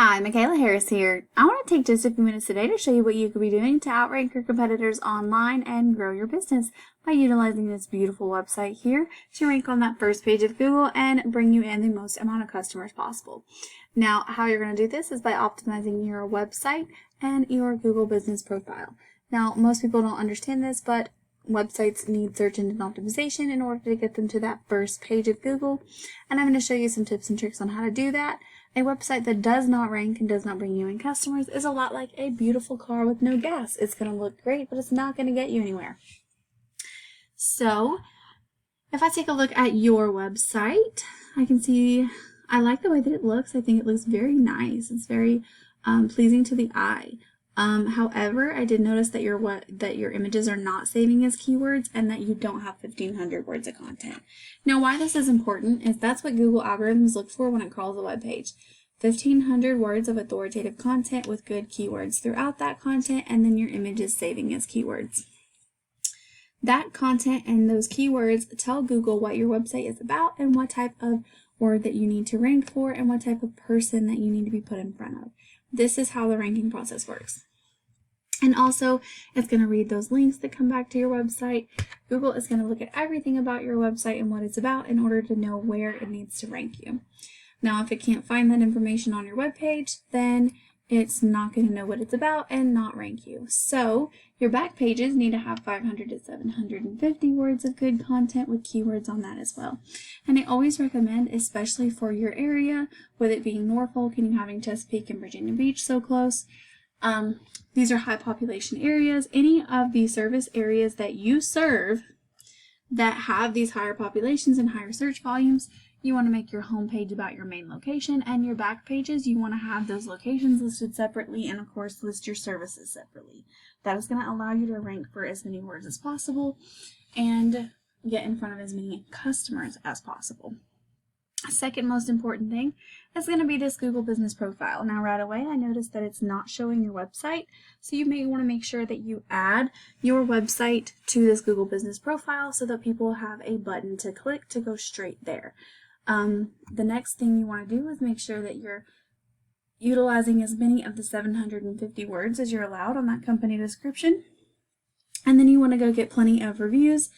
Hi, Michaela Harris here. I want to take just a few minutes today to show you what you could be doing to outrank your competitors online and grow your business by utilizing this beautiful website here to rank on that first page of Google and bring you in the most amount of customers possible. Now, how you're going to do this is by optimizing your website and your Google business profile. Now, most people don't understand this, but websites need search engine optimization in order to get them to that first page of Google, and I'm going to show you some tips and tricks on how to do that. A website that does not rank and does not bring you in customers is a lot like a beautiful car with no gas. It's going to look great, but it's not going to get you anywhere. So, if I take a look at your website, I can see I like the way that it looks. I think it looks very nice. It's very pleasing to the eye. However, I did notice that your images are not saving as keywords and that you don't have 1,500 words of content. Now, why this is important is that's what Google algorithms look for when it crawls a web page. 1,500 words of authoritative content with good keywords throughout that content, and then your image is saving as keywords. That content and those keywords tell Google what your website is about and what type of word that you need to rank for and what type of person that you need to be put in front of. This is how the ranking process works. And also, it's going to read those links that come back to your website. Google is going to look at everything about your website and what it's about in order to know where it needs to rank you. Now, if it can't find that information on your web page, then it's not going to know what it's about and not rank you. So, your back pages need to have 500 to 750 words of good content with keywords on that as well. And I always recommend, especially for your area, with it being Norfolk and you having Chesapeake and Virginia Beach so close, these are high population areas. Any of the service areas that you serve that have these higher populations and higher search volumes, you want to make your home page about your main location, and your back pages, you want to have those locations listed separately and of course list your services separately. That is going to allow you to rank for as many words as possible and get in front of as many customers as possible. Second most important thing is going to be this Google business profile. Now right away I noticed that it's not showing your website, so you may want to make sure that you add your website to this Google business profile so that people have a button to click to go straight there. The next thing you want to do is make sure that you're utilizing as many of the 750 words as you're allowed on that company description, and then you want to go get plenty of reviews,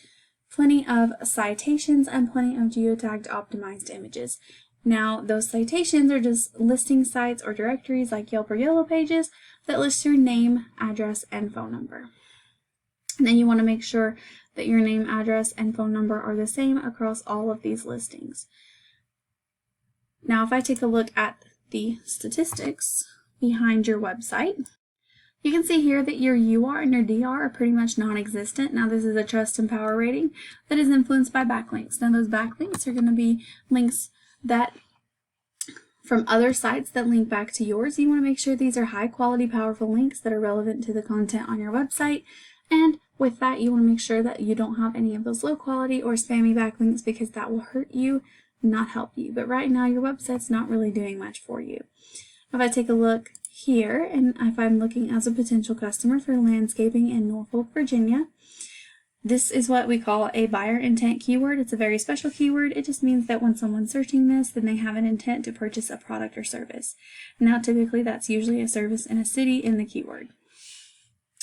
plenty of citations, and plenty of geotagged optimized images. Now, those citations are just listing sites or directories like Yelp or Yellow Pages that list your name, address, and phone number. And then you want to make sure that your name, address, and phone number are the same across all of these listings. Now, if I take a look at the statistics behind your website, you can see here that your UR and your DR are pretty much non-existent. Now, this is a trust and power rating that is influenced by backlinks. Now, those backlinks are going to be links that from other sites that link back to yours. You want to make sure these are high quality, powerful links that are relevant to the content on your website. And with that, you want to make sure that you don't have any of those low quality or spammy backlinks, because that will hurt you, not help you. But right now, your website's not really doing much for you. If I take a look here, and if I'm looking as a potential customer for landscaping in Norfolk, Virginia, this is what we call a buyer intent keyword. It's a very special keyword. It just means that when someone's searching this, then they have an intent to purchase a product or service. Now, typically, that's usually a service in a city in the keyword.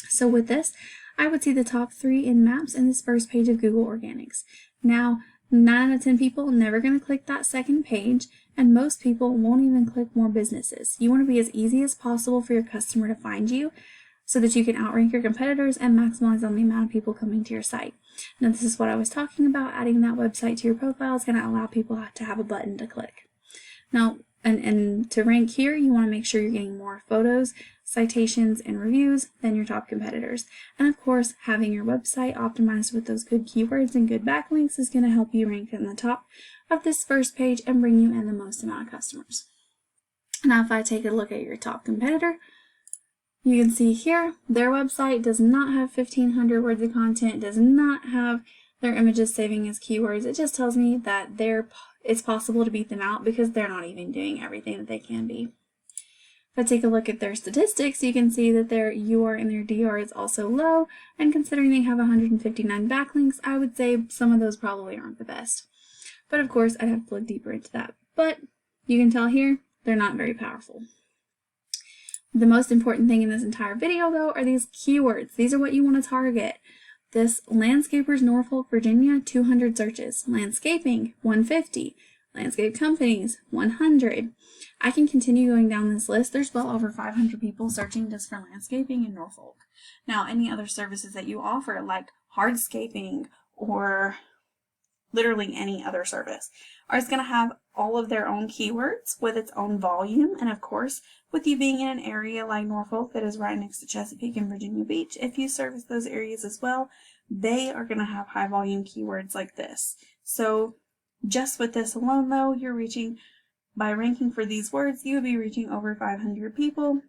So with this, I would see the top 3 in maps in this first page of Google Organics. Now, 9 out of 10 people are never going to click that second page, and most people won't even click more businesses. You want to be as easy as possible for your customer to find you so that you can outrank your competitors and maximize on the amount of people coming to your site. Now, this is what I was talking about. Adding that website to your profile is going to allow people to have a button to click. Now, and to rank here, you want to make sure you're getting more photos, citations, and reviews than your top competitors. And of course, having your website optimized with those good keywords and good backlinks is going to help you rank in the top of this first page and bring you in the most amount of customers. Now, if I take a look at your top competitor, you can see here their website does not have 1,500 words of content, does not have their images saving as keywords. It just tells me that it's possible to beat them out because they're not even doing everything that they can be. If I take a look at their statistics, you can see that their UR and their DR is also low, and considering they have 159 backlinks, I would say some of those probably aren't the best. But of course, I'd have to look deeper into that. But you can tell here, they're not very powerful. The most important thing in this entire video, though, are these keywords. These are what you want to target. This landscapers, Norfolk, Virginia, 200 searches. Landscaping, 150. Landscape companies, 100. I can continue going down this list. There's well over 500 people searching just for landscaping in Norfolk. Now, any other services that you offer, like hardscaping or literally any other service, are going to have all of their own keywords with its own volume. And of course, with you being in an area like Norfolk that is right next to Chesapeake and Virginia Beach, if you service those areas as well, they are going to have high volume keywords like this. So just with this alone, though, you're reaching, by ranking for these words, you would be reaching over 500 people,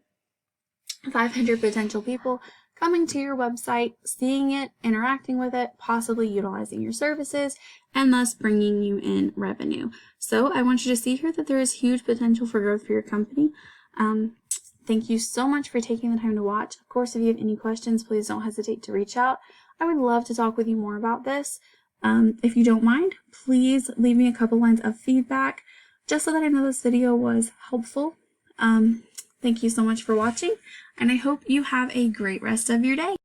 500 potential people coming to your website, seeing it, interacting with it, possibly utilizing your services, and thus bringing you in revenue. So I want you to see here that there is huge potential for growth for your company. Thank you so much for taking the time to watch. Of course, if you have any questions, please don't hesitate to reach out. I would love to talk with you more about this. If you don't mind, please leave me a couple lines of feedback just so that I know this video was helpful. Thank you so much for watching, and I hope you have a great rest of your day.